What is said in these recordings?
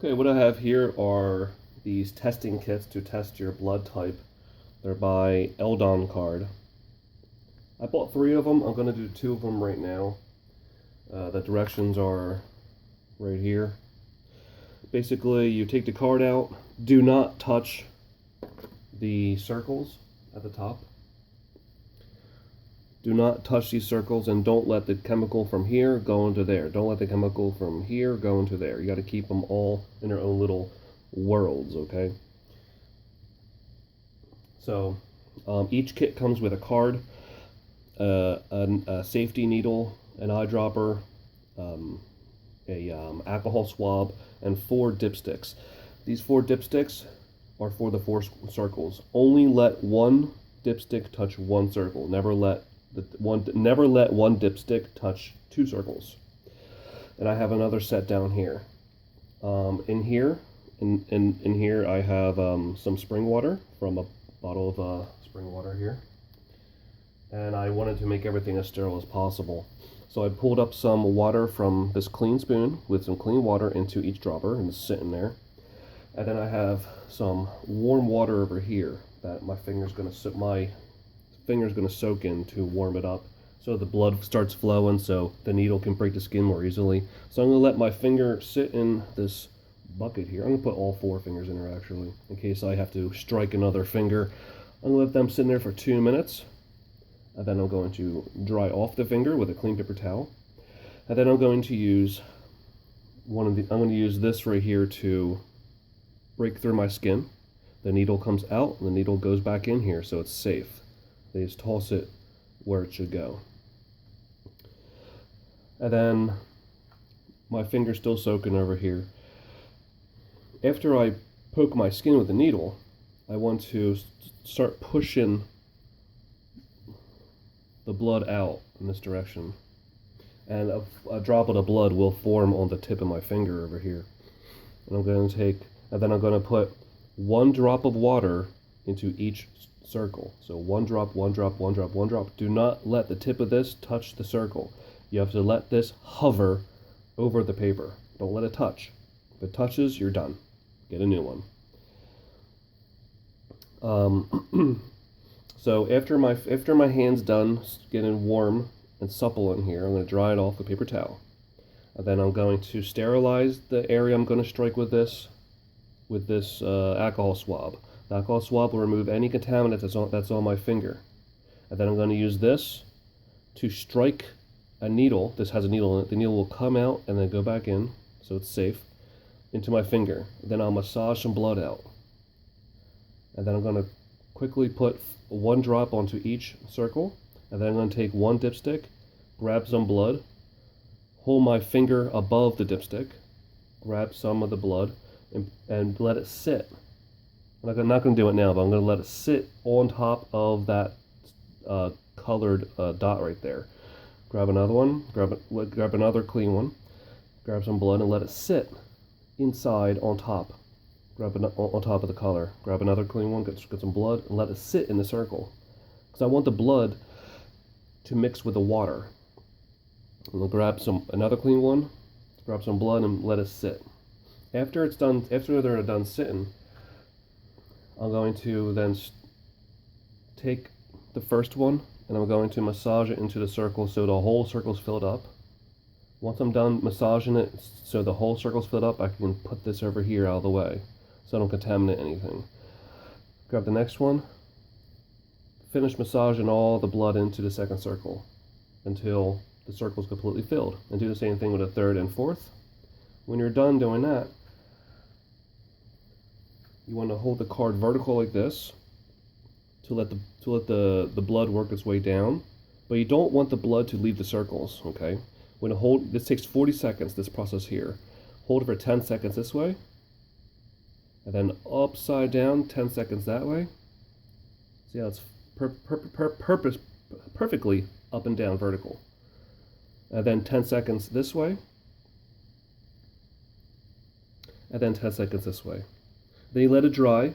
Okay, what I have here are these testing kits to test your blood type. They're by Eldon Card. I bought 3 of them. I'm going to do 2 of them right now. The directions are right here. Basically, you take the card out. Do not touch the circles at the top. Do not touch these circles, and don't let the chemical from here go into there. Don't let the chemical from here go into there. You got to keep them all in their own little worlds, okay? So each kit comes with a card, a safety needle, an eyedropper, alcohol swab, and 4 dipsticks. These 4 dipsticks are for the 4 circles. Only let one dipstick touch one circle. Never let one dipstick touch 2 circles. And I have another set down here. In here I have some spring water from a bottle of spring water here. And I wanted to make everything as sterile as possible. So I pulled up some water from this clean spoon with some clean water into each dropper, and it's sitting there. And then I have some warm water over here that my finger's gonna soak in to warm it up, so the blood starts flowing, so the needle can break the skin more easily. So I'm gonna let my finger sit in this bucket here. I'm gonna put all 4 fingers in there actually, in case I have to strike another finger. I'm gonna let them sit in there for 2 minutes. And then I'm going to dry off the finger with a clean paper towel. And then I'm going to use this right here to break through my skin. The needle comes out and the needle goes back in here, so it's safe. They just toss it where it should go. And then my finger's still soaking over here. After I poke my skin with the needle, I want to start pushing the blood out in this direction, and a drop of the blood will form on the tip of my finger over here. And I'm going to put 1 drop of water into each circle. So 1 drop, 1 drop, 1 drop, 1 drop. Do not let the tip of this touch the circle. You have to let this hover over the paper. Don't let it touch. If it touches, you're done. Get a new one. So after my hand's done getting warm and supple in here, I'm going to dry it off with a paper towel. And then I'm going to sterilize the area I'm going to strike with this alcohol swab. The alcohol swab will remove any contaminant that's on my finger. And then I'm going to use this to strike a needle. This has a needle in it. The needle will come out and then go back in, so it's safe, into my finger. Then I'll massage some blood out. And then I'm going to quickly put 1 drop onto each circle, and then I'm going to take 1 dipstick, grab some blood, hold my finger above the dipstick, grab some of the blood, and let it sit. I'm not going to do it now, but I'm going to let it sit on top of that colored dot right there. Grab another one, grab another clean one, grab some blood and let it sit inside on top. On top of the color. Grab another clean one, get some blood, and let it sit in the circle. Because I want the blood to mix with the water. And we'll grab another clean one, grab some blood, and let it sit. After they're done sitting, I'm going to then take the first one, and I'm going to massage it into the circle so the whole circle's filled up. Once I'm done massaging it so the whole circle's filled up, I can put this over here out of the way, so I don't contaminate anything. Grab the next one, finish massaging all the blood into the second circle until the circle is completely filled, and do the same thing with the third and fourth. When you're done doing that, you want to hold the card vertical like this to let the blood work its way down, but you don't want the blood to leave the circles, okay? This takes 40 seconds, this process here. Hold it for 10 seconds this way, and then upside down 10 seconds that way. See how it's perfectly up and down vertical. And then 10 seconds this way, and then 10 seconds this way. Then you let it dry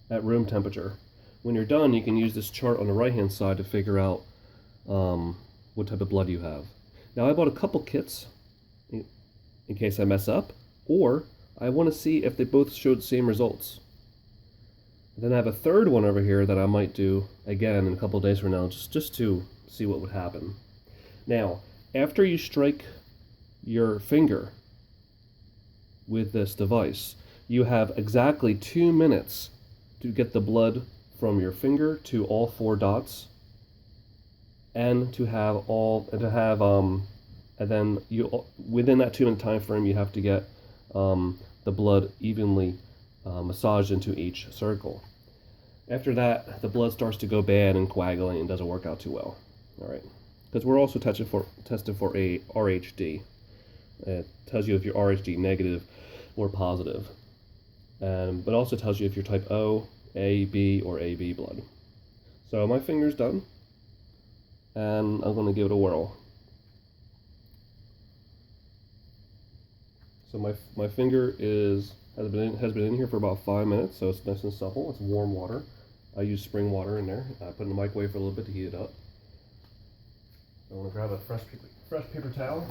at room temperature. When you're done, you can use this chart on the right hand side to figure out what type of blood you have. Now I bought a couple kits in case I mess up, or I want to see if they both showed the same results. Then I have a third one over here that I might do again in a couple of days from now, just to see what would happen. Now, after you strike your finger with this device, you have exactly 2 minutes to get the blood from your finger to all 4 dots, and and then you, within that 2-minute time frame, you have to get the blood evenly massaged into each circle. After that, the blood starts to go bad and coagulate and doesn't work out too well. All right, because we're also tested for a RHD. It tells you if you're RHD negative or positive, but also tells you if you're type O, A, B, or AB blood. So my finger's done, and I'm going to give it a whirl. So my finger has been in here for about 5 minutes, so it's nice and supple. It's warm water. I use spring water in there. I put it in the microwave for a little bit to heat it up. I want to grab a fresh paper towel.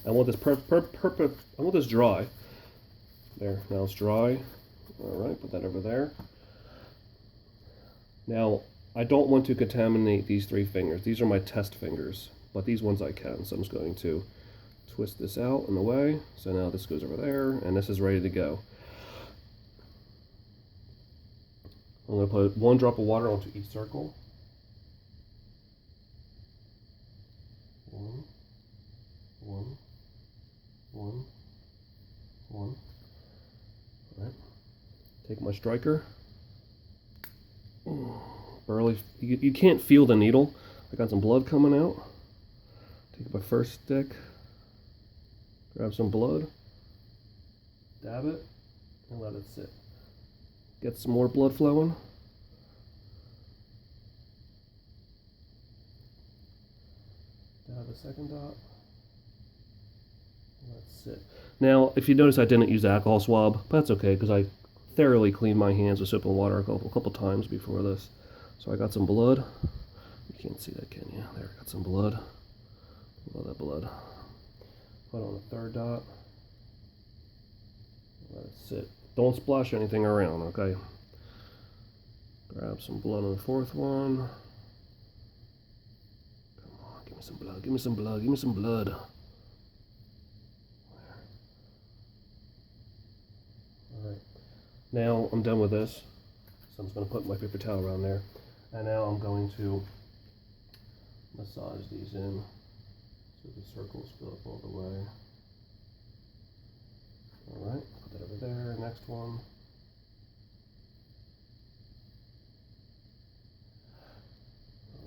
I want this dry. There, now it's dry. All right, put that over there. Now, I don't want to contaminate these 3 fingers. These are my test fingers, but these ones I can. So I'm just going to twist this out in the way. So now this goes over there, and this is ready to go. I'm going to put 1 drop of water onto each circle. 1, 1, 1, 1. All right. Take my striker. Barely, you can't feel the needle. I got some blood coming out. Take my first stick. Grab some blood. Dab it and let it sit. Get some more blood flowing. Dab a second dot. Let's sit. Now, if you notice, I didn't use the alcohol swab, but that's okay because I thoroughly cleaned my hands with soap and water a couple times before this. So I got some blood. You can't see that, can you? There, got some blood. All that blood. Put on a third dot. Let it sit. Don't splash anything around, okay? Grab some blood on the 4th one. Come on, give me some blood, give me some blood, give me some blood. Alright. Now I'm done with this. So I'm just going to put my paper towel around there. And now I'm going to massage these in so the circles fill up all the way. Alright, put that over there. Next one.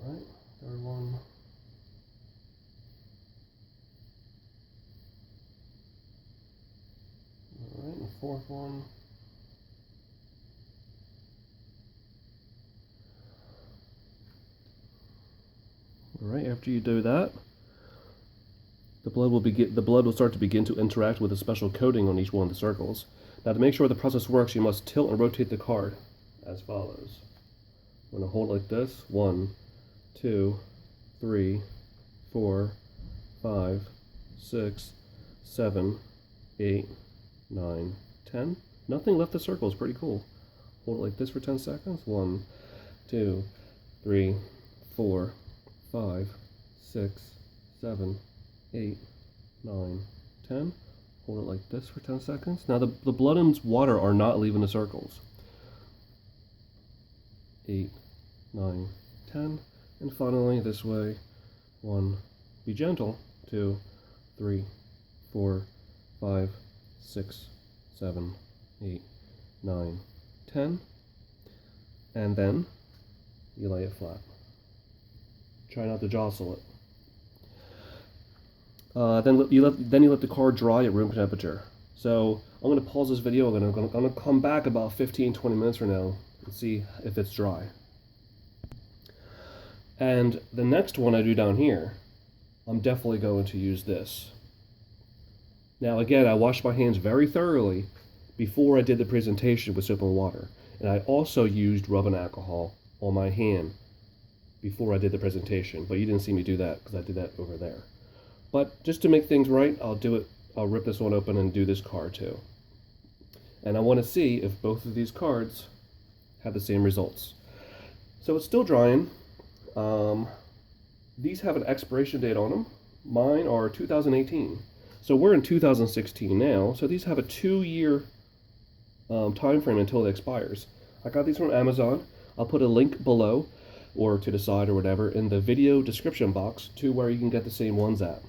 Alright, 3rd one. Alright, and 4th one. Alright, after you do that, the blood will start to begin to interact with a special coating on each one of the circles. Now, to make sure the process works, you must tilt and rotate the card as follows. I'm going to hold it like this. 1, 2, 3, 4, 5, 6, 7, 8, 9, 10. Nothing left the circle. It's pretty cool. Hold it like this for 10 seconds. 1, 2, 3, 4, 5, 6, 7, 8, 9, 10. Hold it like this for 10 seconds. Now the blood and water are not leaving the circles. 8, 9, 10. And finally this way. 1, be gentle. 2, 3, 4, 5, 6, 7, 8, 9, 10. And then you lay it flat. Try not to jostle it. Then you let the card dry at room temperature. So I'm going to pause this video and I'm going to come back about 15-20 minutes from now and see if it's dry. And the next one I do down here, I'm definitely going to use this. Now again, I washed my hands very thoroughly before I did the presentation with soap and water. And I also used rubbing alcohol on my hand before I did the presentation, but you didn't see me do that because I did that over there. But just to make things right, I'll rip this one open and do this card too. And I want to see if both of these cards have the same results. So it's still drying. These have an expiration date on them. Mine are 2018. So we're in 2016 now. So these have a 2-year time frame until it expires. I got these from Amazon. I'll put a link below or to the side or whatever in the video description box to where you can get the same ones at.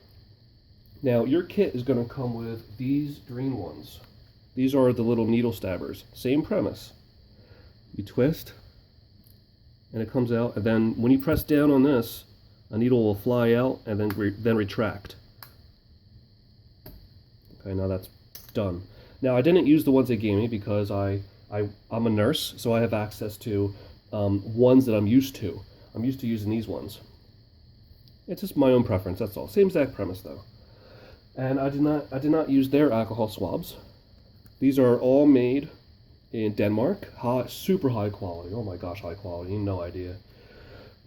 Now your kit is going to come with these green ones. These are the little needle stabbers. Same premise. You twist and it comes out, and then when you press down on this, a needle will fly out and then retract. Okay, now that's done. Now I didn't use the ones they gave me because I'm a nurse, so I have access to ones that I'm used to. I'm used to using these ones. It's just my own preference, that's all. Same exact premise though. And I did not use their alcohol swabs. These are all made in Denmark. Super high quality. Oh my gosh, high quality. No idea.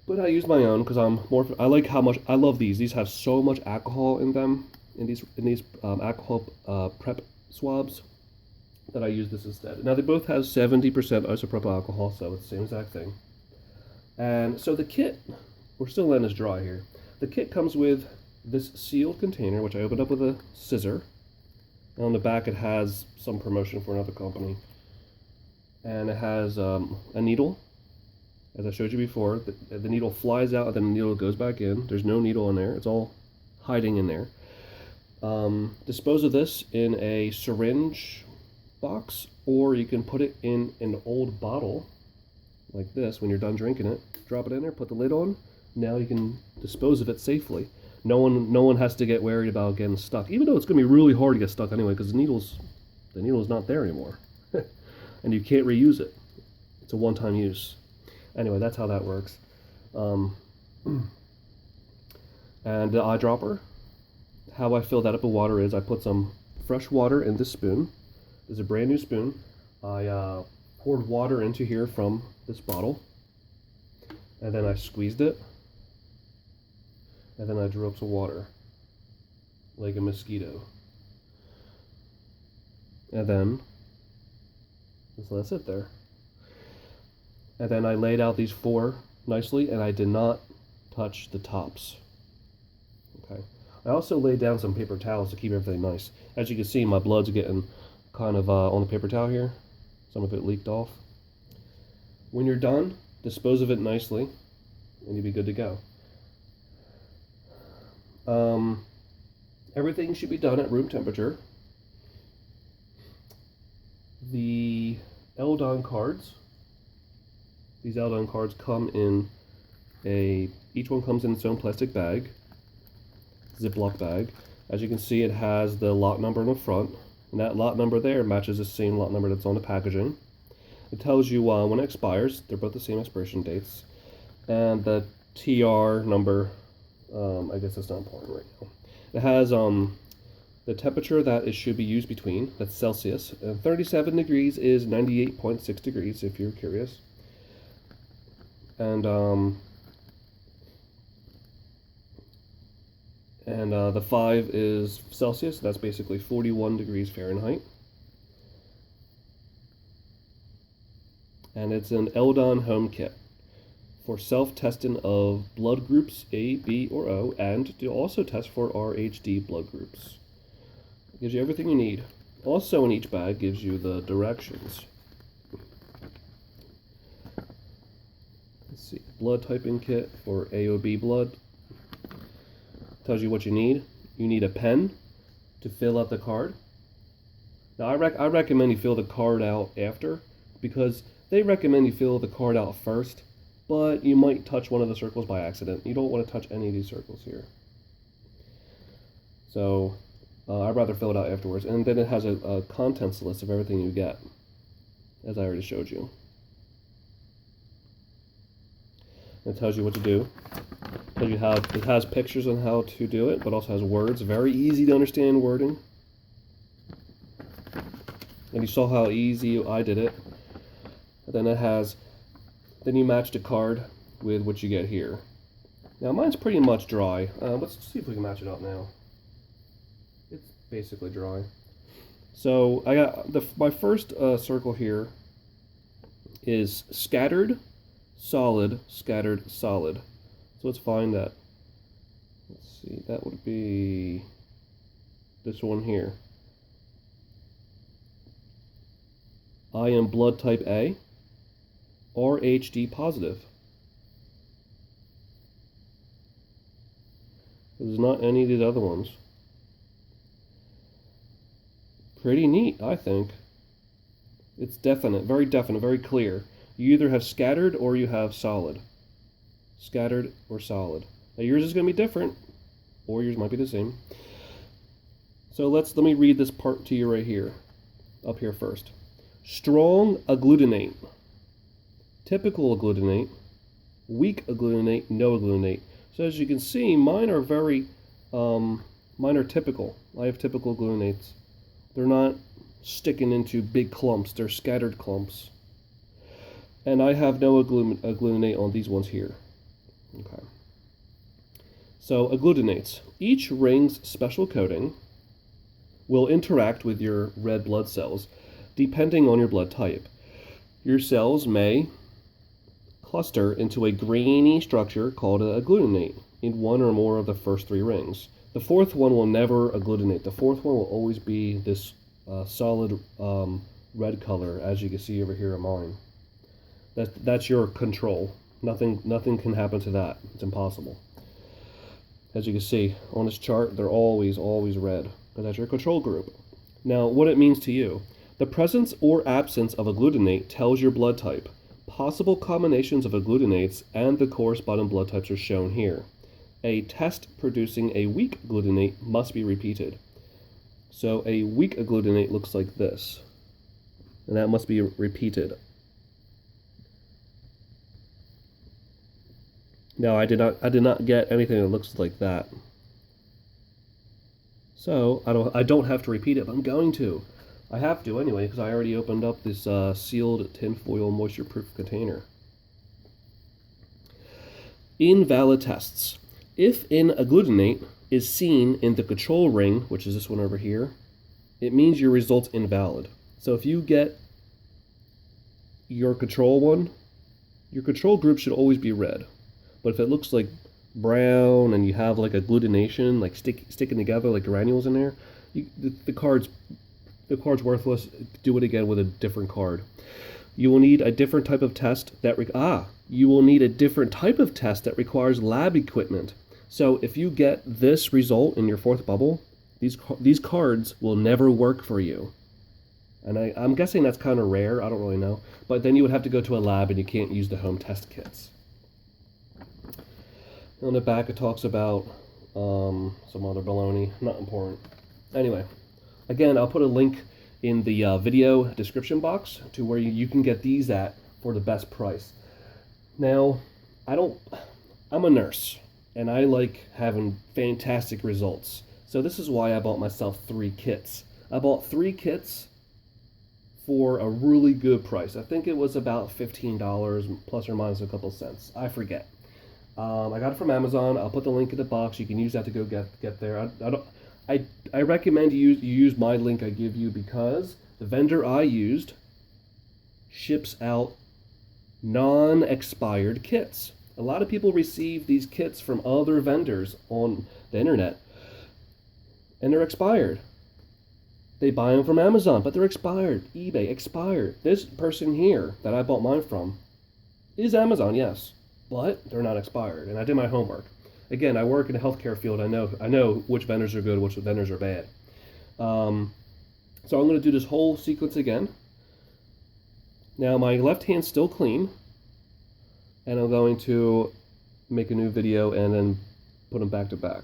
But I use my own because I like how much I love these. These have so much alcohol in them in these alcohol prep swabs that I use this instead. Now they both have 70% isopropyl alcohol, so it's the same exact thing. And so the kit, we're still letting this dry here. The kit comes with this sealed container, which I opened up with a scissor. And on the back it has some promotion for another company. And it has a needle. As I showed you before, the needle flies out and then the needle goes back in. There's no needle in there. It's all hiding in there. Dispose of this in a syringe box, or you can put it in an old bottle like this. When you're done drinking it, drop it in there, put the lid on. Now you can dispose of it safely. No one has to get worried about getting stuck, even though it's going to be really hard to get stuck anyway because the needle's not there anymore. And you can't reuse it. It's a one-time use. Anyway, that's how that works. And the eyedropper, how I fill that up with water is I put some fresh water in this spoon. This is a brand new spoon. I poured water into here from this bottle, and then I squeezed it, and then I drew up some water like a mosquito, and then just let it sit there. And then I laid out these 4 nicely, and I did not touch the tops. Okay. I also laid down some paper towels to keep everything nice. As you can see, my blood's getting kind of on the paper towel here. Some of it leaked off. When you're done, dispose of it nicely, and you'll be good to go. Everything should be done at room temperature. The Eldon cards. These Eldon cards come in each one comes in its own plastic bag, Ziploc bag. As you can see, it has the lot number in the front, and that lot number there matches the same lot number that's on the packaging. It tells you when it expires. They're both the same expiration dates. And the TR number, I guess that's not important right now. It has the temperature that it should be used between, that's Celsius. 37 degrees is 98.6 degrees, if you're curious. And the 5 is Celsius, that's basically 41 degrees Fahrenheit. And it's an Eldon home kit for self-testing of blood groups A, B, or O, and to also test for RHD blood groups. It gives you everything you need. Also in each bag gives you the directions. Let's see, blood typing kit for AOB blood. Tells you what you need. You need a pen to fill out the card. Now I recommend you fill the card out after, because they recommend you fill the card out first, but you might touch one of the circles by accident. You don't want to touch any of these circles here. So I'd rather fill it out afterwards. And then it has a contents list of everything you get, as I already showed you. It tells you what to do. It has pictures on how to do it, but also has words, very easy to understand wording. And you saw how easy I did it. And then you match the card with what you get here. Now mine's pretty much dry. Let's see if we can match it up now. It's basically dry. So I got my first circle here is scattered, solid, scattered, solid. So let's find that. Let's see, that would be this one here. I am blood type A, Rhd positive. There's not any of these other ones. Pretty neat, I think. It's definite, very clear. You either have scattered or you have solid. Scattered or solid. Now yours is going to be different, or yours might be the same. So let me read this part to you right here, up here first. Strong agglutinate, typical agglutinate, weak agglutinate, no agglutinate. So as you can see, mine are mine are typical. I have typical agglutinates. They're not sticking into big clumps, they're scattered clumps. And I have no agglutinate on these ones here. Okay. So agglutinates. Each ring's special coating will interact with your red blood cells depending on your blood type. Your cells may cluster into a grainy structure called an agglutinate in one or more of the first three rings. The fourth one will never agglutinate. The fourth one will always be this solid red color, as you can see over here on mine. That's your control. Nothing can happen to that. It's impossible. As you can see on this chart, they're always red, because that's your control group. Now, what it means to you. The presence or absence of agglutinate tells your blood type. Possible combinations of agglutinates and the corresponding blood types are shown here. A test producing a weak agglutinate must be repeated. So a weak agglutinate looks like this, and that must be repeated. Now I did not get anything that looks like that. So I don't have to repeat it, but I'm going to. I have to anyway, because I already opened up this sealed tinfoil moisture-proof container. Invalid tests. If an agglutinate is seen in the control ring, which is this one over here, it means your result's invalid. So if you get your control one, your control group should always be red. But if it looks like brown and you have like agglutination, like sticking together like granules in there, the card's worthless. Do it again with a different card. You will need a different type of test that you will need a different type of test that requires lab equipment. So if you get this result in your fourth bubble, these cards will never work for you. And I'm guessing that's kind of rare. I don't really know. But then you would have to go to a lab, and you can't use the home test kits. On the back, it talks about some other baloney. Not important. Anyway. Again, I'll put a link in the video description box to where you can get these at for the best price. Now, I'm a nurse, and I like having fantastic results. So this is why I bought myself 3 kits. I bought 3 kits for a really good price. I think it was about $15 plus or minus a couple cents. I forget. I got it from Amazon. I'll put the link in the box. You can use that to go get there. I recommend you use my link I give you, because the vendor I used ships out non-expired kits. A lot of people receive these kits from other vendors on the internet, and they're expired. They buy them from Amazon, but they're expired. eBay, expired. This person here that I bought mine from is Amazon, yes, but they're not expired, and I did my homework. Again, I work in the healthcare field. I know which vendors are good, which vendors are bad. So I'm going to do this whole sequence again. Now my left hand's still clean, and I'm going to make a new video and then put them back to back.